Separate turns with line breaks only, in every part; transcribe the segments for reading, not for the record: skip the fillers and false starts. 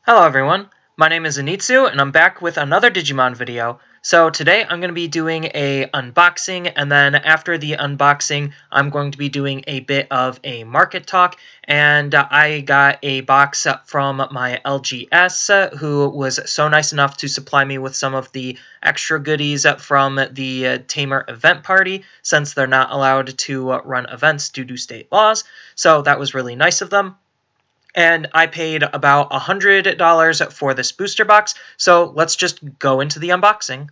Hello everyone, my name is Anitsu and I'm back with another Digimon video. So today I'm going to be doing a unboxing, and then after the unboxing I'm going to be doing a bit of a market talk. And I got a box from my LGS who was so nice enough to supply me with some of the extra goodies from the Tamer event party, since they're not allowed to run events due to state laws. So that was really nice of them. And I paid about $100 for this booster box, so let's just go into the unboxing.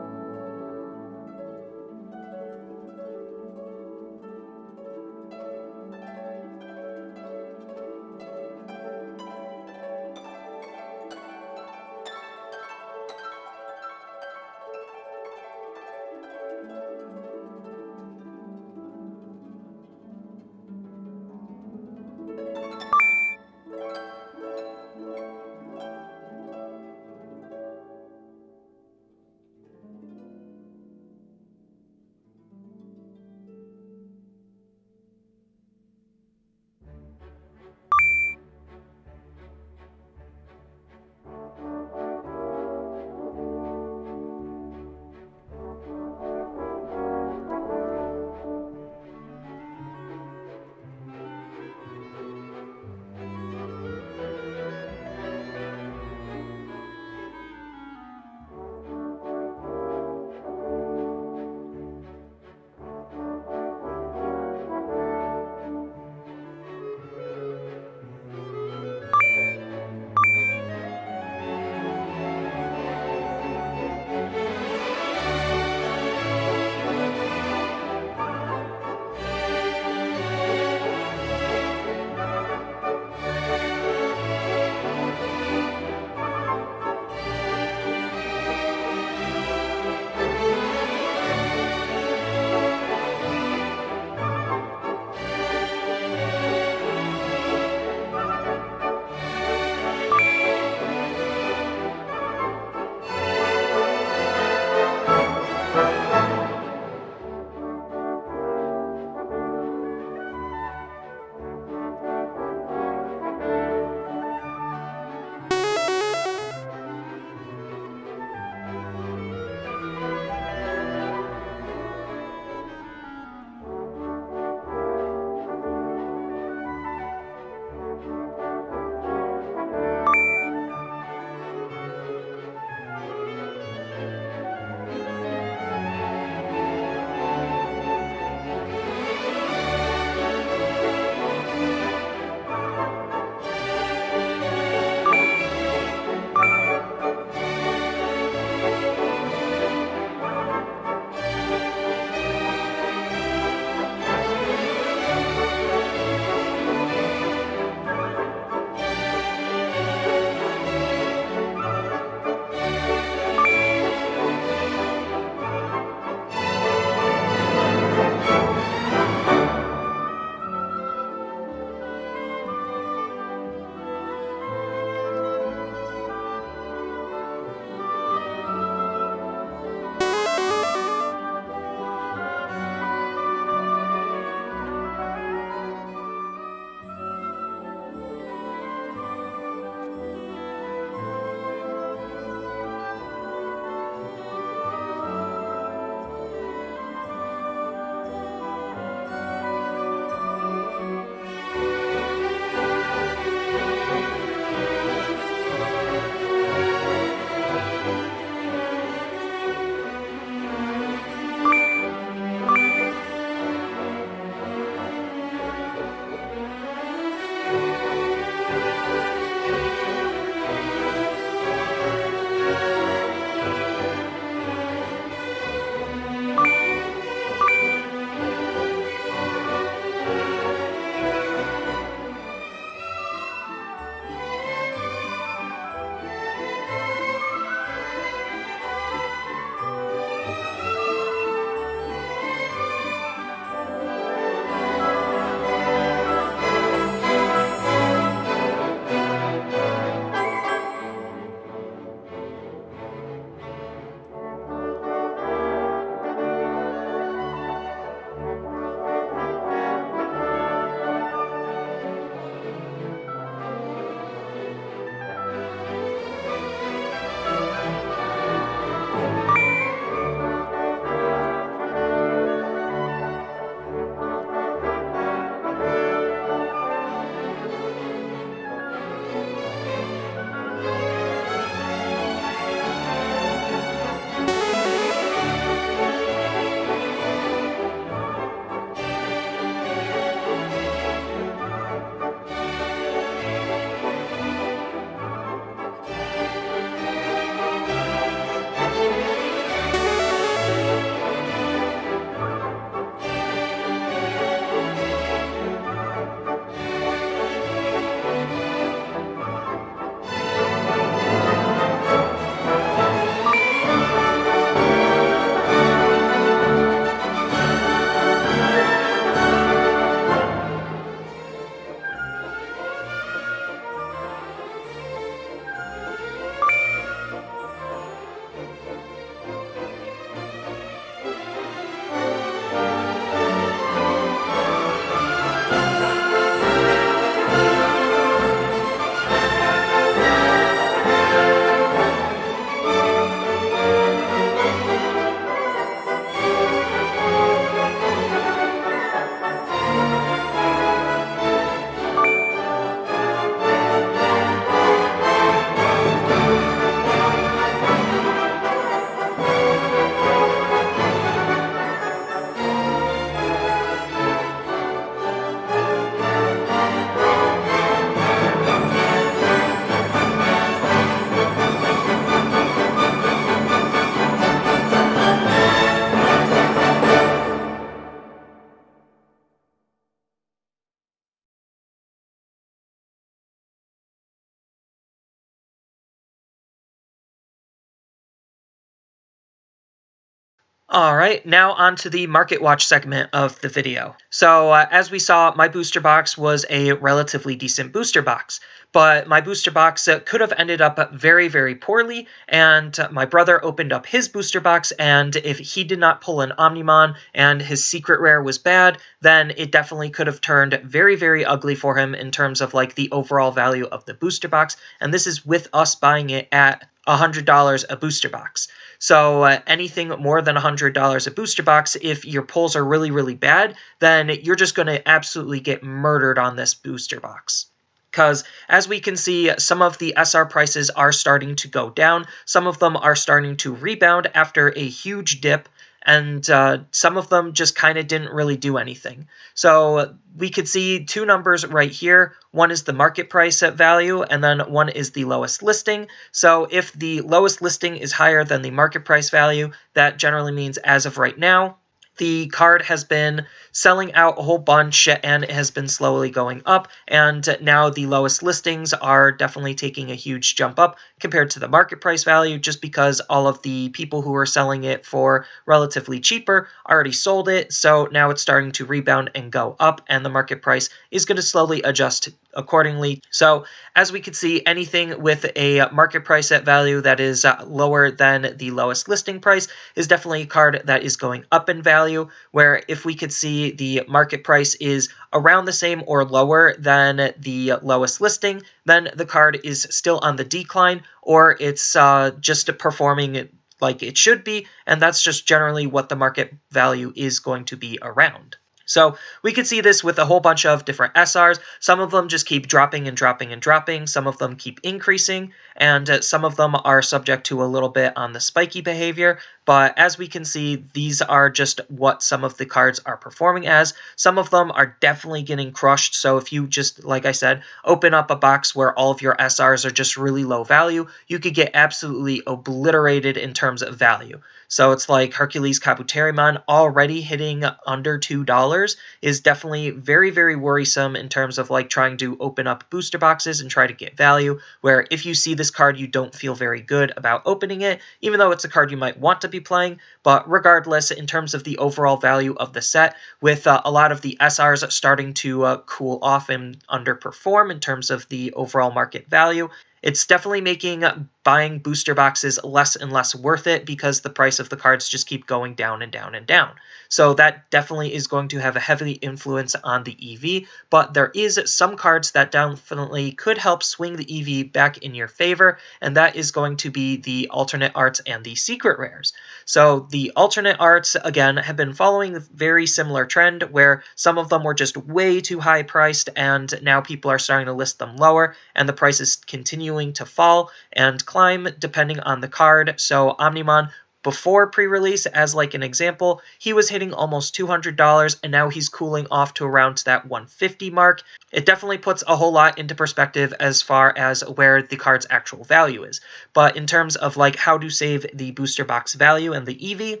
Alright, now on to the Market Watch segment of the video. So as we saw, my booster box was a relatively decent booster box, but my booster box could have ended up very, very poorly, and my brother opened up his booster box, and if he did not pull an Omnimon and his secret rare was bad, then it definitely could have turned very, very ugly for him in terms of like the overall value of the booster box, and this is with us buying it at $100 a booster box. So anything more than $100 a booster box, if your pulls are really, really bad, then you're just going to absolutely get murdered on this booster box. Because as we can see, some of the SR prices are starting to go down. Some of them are starting to rebound after a huge dip. And some of them just kind of didn't really do anything. So we could see two numbers right here. One is the market price at value, and then one is the lowest listing. So if the lowest listing is higher than the market price value, that generally means as of right now, the card has been selling out a whole bunch and it has been slowly going up, and now the lowest listings are definitely taking a huge jump up compared to the market price value, just because all of the people who are selling it for relatively cheaper already sold it, so now it's starting to rebound and go up, and the market price is going to slowly adjust accordingly. So as we can see, anything with a market price at value that is lower than the lowest listing price is definitely a card that is going up in value, where if we could see the market price is around the same or lower than the lowest listing, then the card is still on the decline, or it's just performing like it should be, and that's just generally what the market value is going to be around. So we could see this with a whole bunch of different SRs. Some of them just keep dropping and dropping and dropping. Some of them keep increasing, and some of them are subject to a little bit on the spiky behavior. But as we can see, these are just what some of the cards are performing as. Some of them are definitely getting crushed. So if you just, like I said, open up a box where all of your SRs are just really low value, you could get absolutely obliterated in terms of value. So it's like Hercules Kabuterimon already hitting under $2 is definitely very, very worrisome in terms of like trying to open up booster boxes and try to get value, where if you see this card, you don't feel very good about opening it, even though it's a card you might want to be playing. But regardless, in terms of the overall value of the set, with a lot of the SRs starting to cool off and underperform in terms of the overall market value, it's definitely making buying booster boxes less and less worth it, because the price of the cards just keep going down and down and down. So that definitely is going to have a heavy influence on the EV, but there is some cards that definitely could help swing the EV back in your favor, and that is going to be the alternate arts and the secret rares. So the alternate arts, again, have been following a very similar trend, where some of them were just way too high priced, and now people are starting to list them lower, and the price is continuing to fall and climb depending on the card. So Omnimon, before pre-release, as like an example, he was hitting almost $200, and now he's cooling off to around that $150 mark. It definitely puts a whole lot into perspective as far as where the card's actual value is. But in terms of like how to save the booster box value and the EV,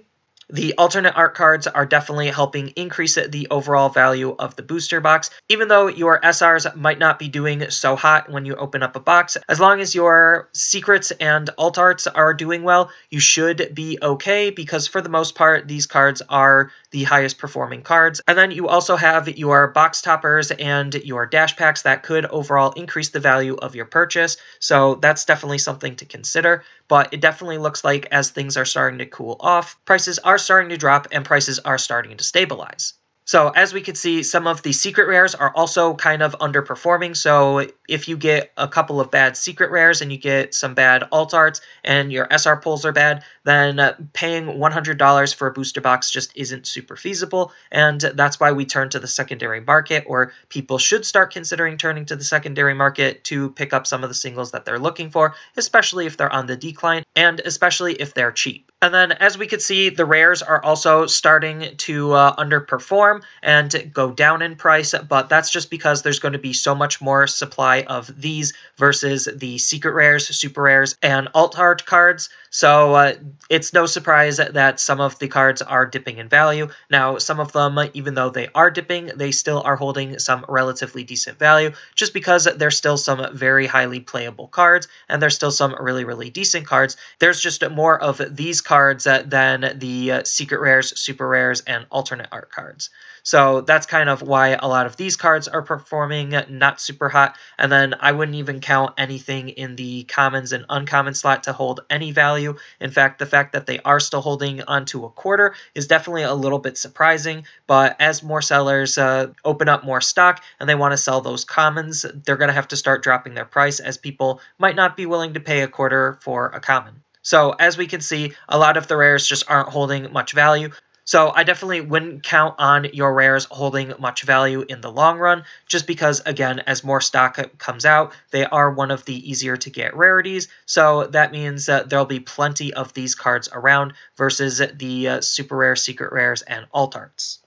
the alternate art cards are definitely helping increase the overall value of the booster box. Even though your SRs might not be doing so hot when you open up a box, as long as your secrets and alt arts are doing well, you should be okay, because for the most part, these cards are the highest performing cards. And then you also have your box toppers and your dash packs that could overall increase the value of your purchase. So that's definitely something to consider. But it definitely looks like as things are starting to cool off, prices are starting to drop and prices are starting to stabilize. So as we can see, some of the secret rares are also kind of underperforming. So if you get a couple of bad secret rares and you get some bad alt arts and your SR pulls are bad, then paying $100 for a booster box just isn't super feasible. And that's why we turn to the secondary market, or people should start considering turning to the secondary market to pick up some of the singles that they're looking for, especially if they're on the decline and especially if they're cheap. And then as we could see, the rares are also starting to underperform and go down in price, but that's just because there's going to be so much more supply of these versus the secret rares, super rares, and alt art cards. So it's no surprise that some of the cards are dipping in value. Now, some of them, even though they are dipping, they still are holding some relatively decent value, just because there's still some very highly playable cards, and there's still some really, really decent cards. There's just more of these cards cards than the secret rares, super rares, and alternate art cards. So that's kind of why a lot of these cards are performing not super hot. And then I wouldn't even count anything in the commons and uncommon slot to hold any value. In fact, the fact that they are still holding onto a quarter is definitely a little bit surprising. But as more sellers open up more stock and they want to sell those commons, they're going to have to start dropping their price, as people might not be willing to pay a quarter for a common. So as we can see, a lot of the rares just aren't holding much value. So I definitely wouldn't count on your rares holding much value in the long run, just because, again, as more stock comes out, they are one of the easier to get rarities. So that means that there'll be plenty of these cards around versus the super rare, secret rares, and alt arts.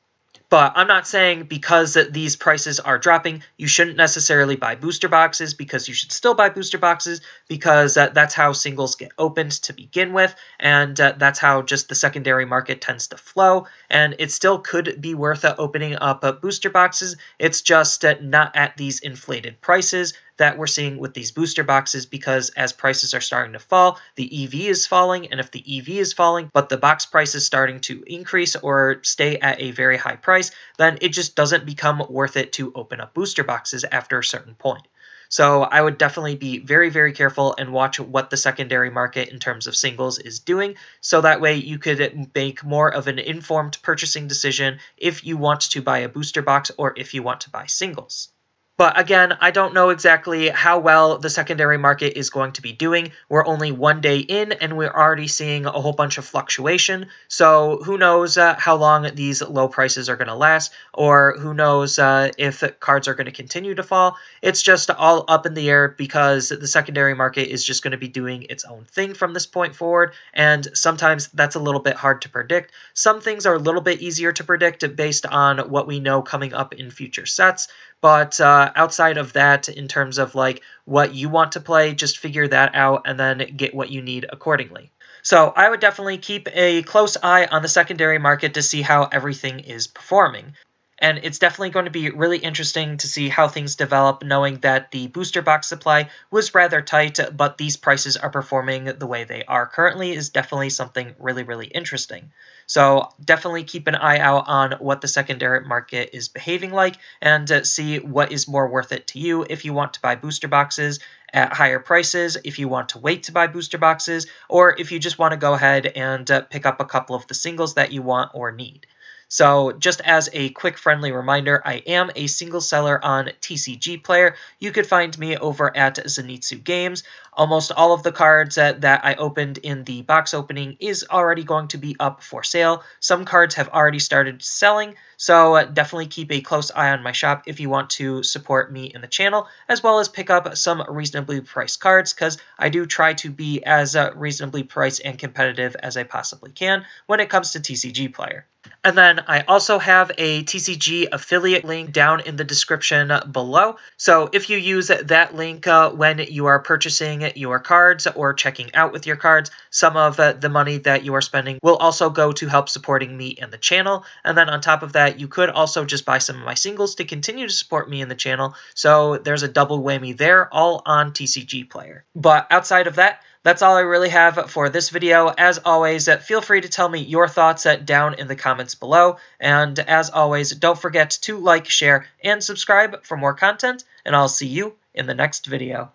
But I'm not saying because these prices are dropping, you shouldn't necessarily buy booster boxes, because you should still buy booster boxes, because that's how singles get opened to begin with, and that's how just the secondary market tends to flow, and it still could be worth opening up booster boxes. It's just not at these inflated prices that we're seeing with these booster boxes, because as prices are starting to fall, the EV is falling, and if the EV is falling, but the box price is starting to increase or stay at a very high price, then it just doesn't become worth it to open up booster boxes after a certain point. So I would definitely be very, very careful and watch what the secondary market in terms of singles is doing, so that way you could make more of an informed purchasing decision if you want to buy a booster box or if you want to buy singles. But again, I don't know exactly how well the secondary market is going to be doing. We're only one day in, and we're already seeing a whole bunch of fluctuation. So who knows how long these low prices are going to last, or who knows if cards are going to continue to fall. It's just all up in the air, because the secondary market is just going to be doing its own thing from this point forward, and sometimes that's a little bit hard to predict. Some things are a little bit easier to predict based on what we know coming up in future sets. But outside of that, in terms of like what you want to play, just figure that out and then get what you need accordingly. So I would definitely keep a close eye on the secondary market to see how everything is performing. And it's definitely going to be really interesting to see how things develop, knowing that the booster box supply was rather tight, but these prices are performing the way they are currently is definitely something really, really interesting. So definitely keep an eye out on what the secondary market is behaving like, and see what is more worth it to you if you want to buy booster boxes at higher prices, if you want to wait to buy booster boxes, or if you just want to go ahead and pick up a couple of the singles that you want or need. So just as a quick friendly reminder, I am a single seller on TCG Player. You could find me over at Zenitsu Games. Almost all of the cards that I opened in the box opening is already going to be up for sale. Some cards have already started selling, so definitely keep a close eye on my shop if you want to support me in the channel, as well as pick up some reasonably priced cards, because I do try to be as reasonably priced and competitive as I possibly can when it comes to TCG Player. And then I also have a TCG affiliate link down in the description below. So if you use that link when you are purchasing your cards or checking out with your cards, some of the money that you are spending will also go to help supporting me and the channel. And then on top of that, you could also just buy some of my singles to continue to support me in the channel. So there's a double whammy there, all on TCG Player. But outside of that, that's all I really have for this video. As always, feel free to tell me your thoughts down in the comments below. And as always, don't forget to like, share, and subscribe for more content, and I'll see you in the next video.